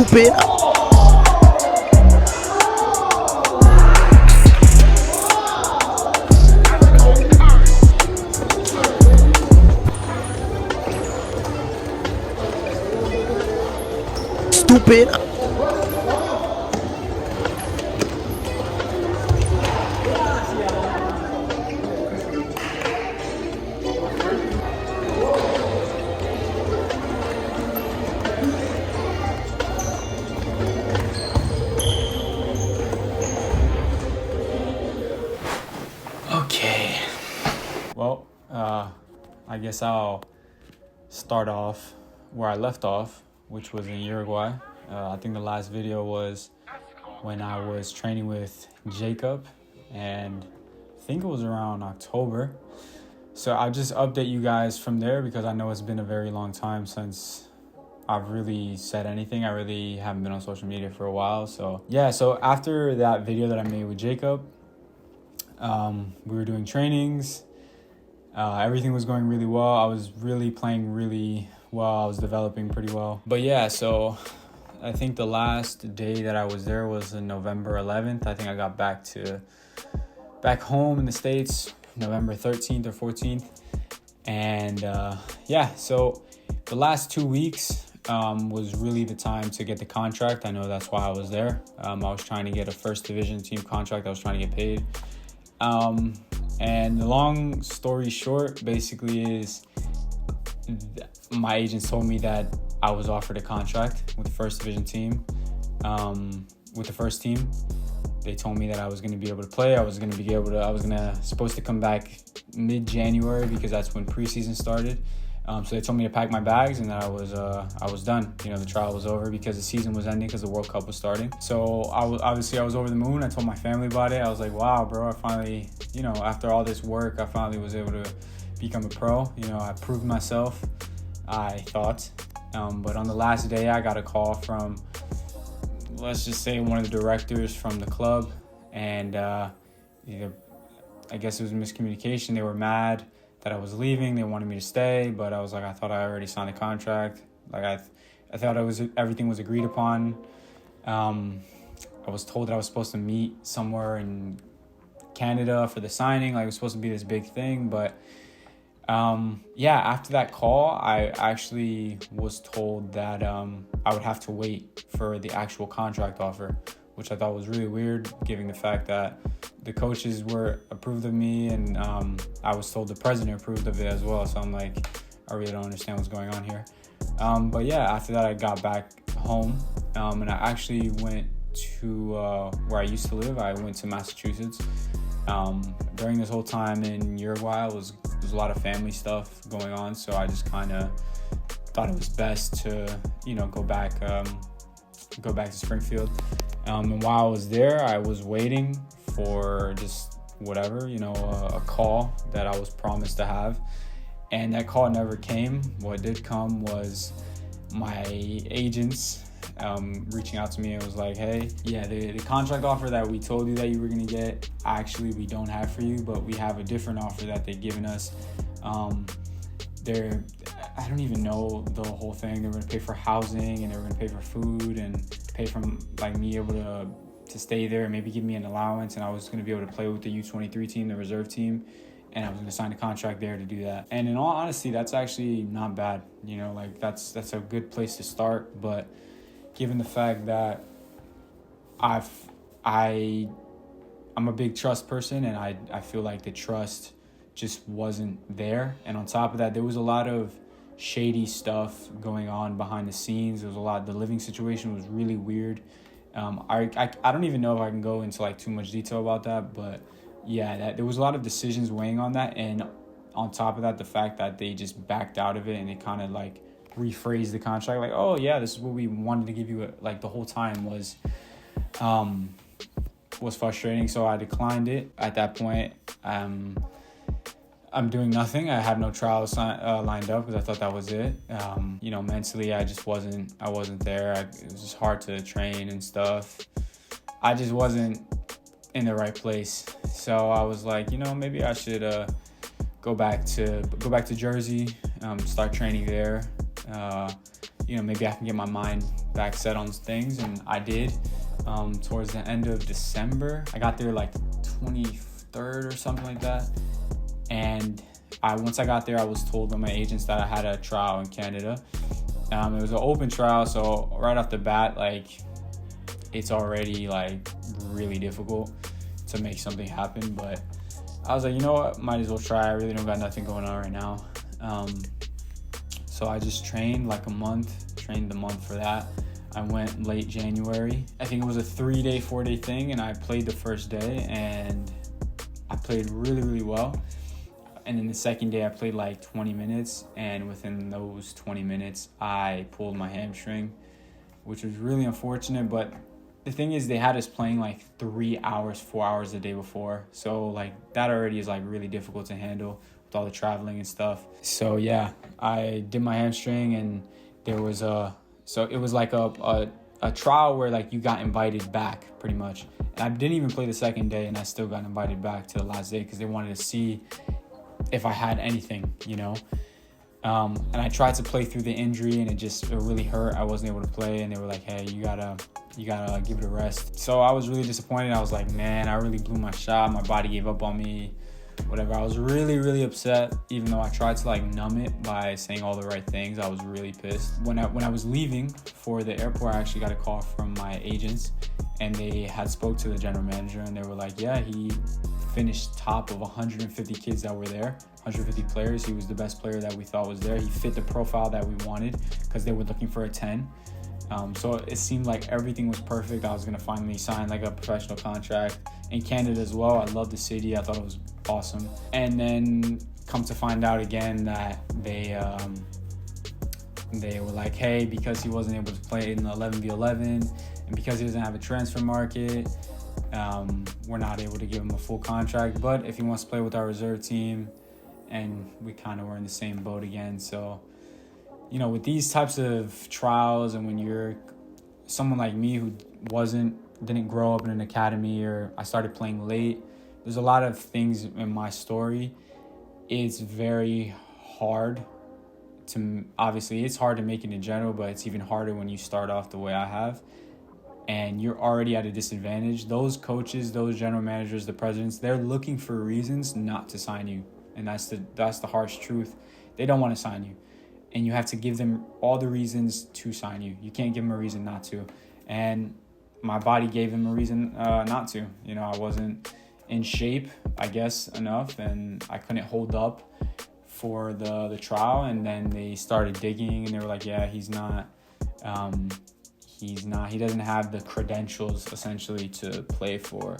Stupid. Stupid. Okay. Well, I guess I'll start off where I left off, which was in Uruguay. I think the last video was when I was training with Jacob, and I think it was around October. So I'll just update you guys from there because I know it's been a very long time since I've really said anything. I really haven't been on social media for a while. So yeah, so after that video that I made with Jacob, we were doing trainings. Everything was going really well. I was really playing really well. I was developing pretty well. But yeah, so I think the last day that I was there was on November 11th. I think I got back home in the States, November 13th or 14th. And yeah, so the last 2 weeks was really the time to get the contract. I know that's why I was there. I was trying to get a first division team contract. I was trying to get paid. And the long story short basically is my agents told me that I was offered a contract with the first division team, with the first team. They told me that I was going to be able to play. I was supposed to come back mid-January because that's when preseason started. So they told me to pack my bags and that I was done. You know, the trial was over because the season was ending because the World Cup was starting. So I was over the moon. I told my family about it. I was like, wow, bro, I finally, you know, after all this work, I finally was able to become a pro. You know, I proved myself, I thought. But on the last day, I got a call from, let's just say, one of the directors from the club. And I guess it was a miscommunication. They were mad that I was leaving. They wanted me to stay, but I was like, I thought I already signed the contract. Like I thought everything was agreed upon. I was told that I was supposed to meet somewhere in Canada for the signing. Like it was supposed to be this big thing, but yeah, after that call, I actually was told that I would have to wait for the actual contract offer, which I thought was really weird, given the fact that the coaches were approved of me, and I was told the president approved of it as well. So I'm like, I really don't understand what's going on here. But yeah, after that, I got back home, and I actually went to where I used to live. I went to Massachusetts. During this whole time in Uruguay, there's a lot of family stuff going on, so I just kind of thought it was best to, you know, go back to Springfield. And while I was there, I was waiting for just whatever, you know, a call that I was promised to have. And that call never came. What did come was my agents reaching out to me. It was like, hey, yeah, the contract offer that we told you that you were going to get, actually, we don't have for you, but we have a different offer that they've given us. I don't even know the whole thing. They were going to pay for housing, and they were going to pay for food, and pay for like me able to stay there, and maybe give me an allowance, and I was going to be able to play with the U23 team, the reserve team, and I was going to sign a contract there to do that. And in all honesty, that's actually not bad. You know, like that's a good place to start. But given the fact that I'm a big trust person, and I feel like the trust just wasn't there. And on top of that, there was a lot of shady stuff going on behind the scenes. There was a lot. The living situation was really weird. I don't even know if I can go into like too much detail about that, but yeah, there was a lot of decisions weighing on that. And on top of that, the fact that they just backed out of it and they kind of like rephrased the contract, like, oh yeah, this is what we wanted to give you, like the whole time was frustrating. So I declined it at that point. I'm doing nothing. I had no trials lined up because I thought that was it. You know, mentally, I wasn't there. It was just hard to train and stuff. I just wasn't in the right place. So I was like, you know, maybe I should go back to Jersey, start training there. maybe I can get my mind back set on things. And I did. Towards the end of December, I got there like 23rd or something like that. And once I got there, I was told by my agents that I had a trial in Canada. It was an open trial, so right off the bat, like, it's already like really difficult to make something happen. But I was like, you know what, might as well try. I really don't got nothing going on right now. So I just trained like trained the month for that. I went late January. I think it was a 3-day, 4-day thing, and I played the first day, and I played really, really well. And then the second day, I played like 20 minutes, and within those 20 minutes, I pulled my hamstring, which was really unfortunate. But the thing is, they had us playing like 3 hours, 4 hours the day before. So like that already is like really difficult to handle with all the traveling and stuff. So yeah, I did my hamstring, and there was it was like a trial where like you got invited back pretty much. And I didn't even play the second day, and I still got invited back to the last day because they wanted to see if I had anything, and I tried to play through the injury, and it really hurt. I wasn't able to play, and they were like, hey, you gotta give it a rest. So I was really disappointed. I was like, man, I really blew my shot. My body gave up on me, whatever. I was really, really upset, even though I tried to like numb it by saying all the right things. I was really pissed. When I was leaving for the airport, I actually got a call from my agents, and they had spoke to the general manager, and they were like, yeah, he finished top of 150 kids that were there, 150 players. He was the best player that we thought was there. He fit the profile that we wanted because they were looking for a 10. So it seemed like everything was perfect. I was going to finally sign like a professional contract in Canada as well. I loved the city. I thought it was awesome. And then come to find out again that they were like, hey, because he wasn't able to play in the 11v11 and because he doesn't have a transfer market, we're not able to give him a full contract. But if he wants to play with our reserve team, and we kind of were in the same boat again. So, with these types of trials, and when you're someone like me who didn't grow up in an academy, or I started playing late, there's a lot of things in my story. It's very hard obviously it's hard to make it in general, but it's even harder when you start off the way I have. And you're already at a disadvantage. Those coaches, those general managers, the presidents, they're looking for reasons not to sign you. And that's the harsh truth. They don't want to sign you. And you have to give them all the reasons to sign you. You can't give them a reason not to. And my body gave them a reason not to. I wasn't in shape, I guess, enough, and I couldn't hold up for the trial. And then they started digging, and they were like, yeah, he doesn't have the credentials essentially to play for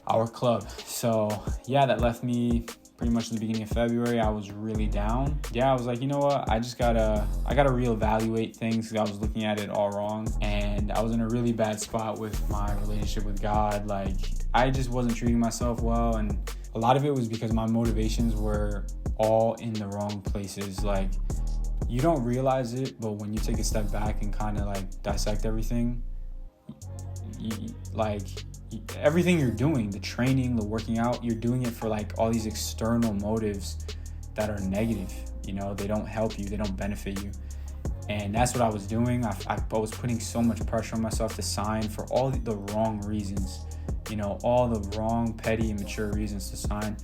our club. So yeah, that left me pretty much in the beginning of February. I was really down. Yeah, I was like, you know what? I gotta reevaluate things because I was looking at it all wrong. And I was in a really bad spot with my relationship with God. Like, I just wasn't treating myself well. And a lot of it was because my motivations were all in the wrong places. Like, you don't realize it, but when you take a step back and kind of like dissect everything, everything you're doing, the training, the working out, you're doing it for like all these external motives that are negative. They don't help you, they don't benefit you. And that's what I was doing. I was putting so much pressure on myself to sign for all the wrong reasons, all the wrong, petty, immature reasons to sign.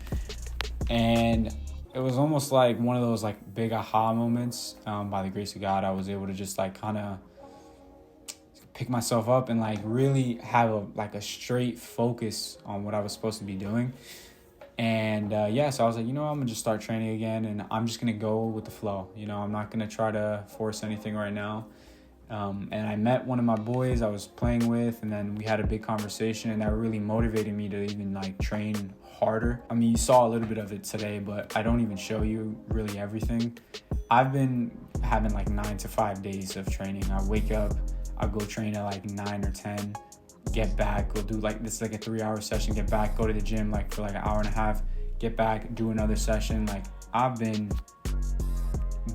And it was almost like one of those like big aha moments. By the grace of God, I was able to just like kind of pick myself up and like really have a straight focus on what I was supposed to be doing. And so I was like, I'm gonna just start training again, and I'm just gonna go with the flow. I'm not gonna try to force anything right now. And I met one of my boys I was playing with, and then we had a big conversation, and that really motivated me to even like train harder. I mean, you saw a little bit of it today, but I don't even show you really everything. I've been having like 9 to 5 days of training. I wake up, I'll go train at like 9 or 10, get back, go do like this, like a 3-hour session, get back, go to the gym like for like an hour and a half, get back, do another session. Like, I've been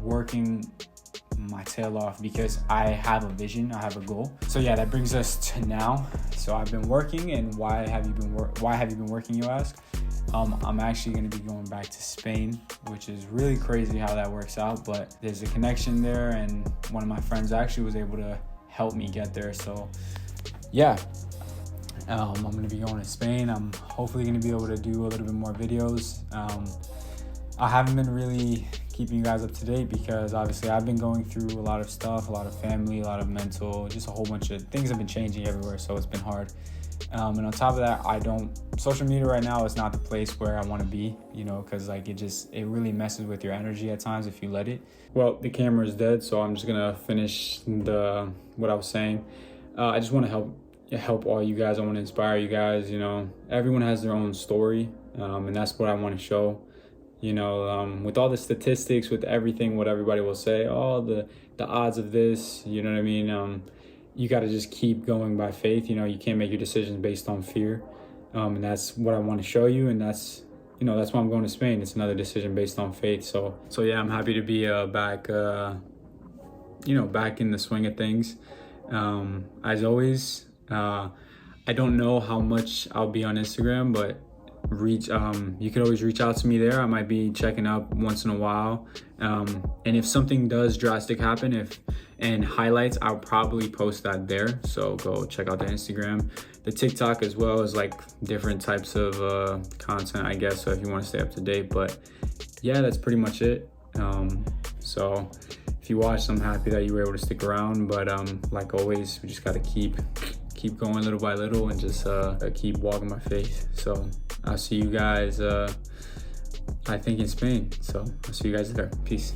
working my tail off because I have a vision, I have a goal. So yeah, that brings us to now. So I've been working, and why have you been working, you ask? I'm actually going to be going back to Spain, which is really crazy how that works out, but there's a connection there, and one of my friends actually was able to help me get there. So yeah, I'm going to be going to Spain. I'm hopefully going to be able to do a little bit more videos. I haven't been really keeping you guys up to date because obviously I've been going through a lot of stuff, a lot of family, a lot of mental, just a whole bunch of things have been changing everywhere, so it's been hard. And on top of that, social media right now is not the place where I want to be, because like it really messes with your energy at times if you let it. Well, the camera is dead, so I'm just gonna finish what I was saying. I just want to help all you guys. I want to inspire you guys. Everyone has their own story, and that's what I want to show. With all the statistics, with everything, what everybody will say, the odds of this, you know what I mean? You got to just keep going by faith. You can't make your decisions based on fear. And that's what I want to show you. And that's why I'm going to Spain. It's another decision based on faith. So yeah, I'm happy to be back, back in the swing of things. As always, I don't know how much I'll be on Instagram, but you could always reach out to me there. I might be checking up once in a while, and if something does drastic happen, and highlights, I'll probably post that there, so go check out the Instagram. The TikTok as well is like different types of content, I guess, so if you want to stay up to date. But yeah, that's pretty much it. So if you watched, I'm happy that you were able to stick around, but like always, we just got to keep going little by little and just keep walking by faith. So I'll see you guys, I think in Spain. So I'll see you guys there. Peace.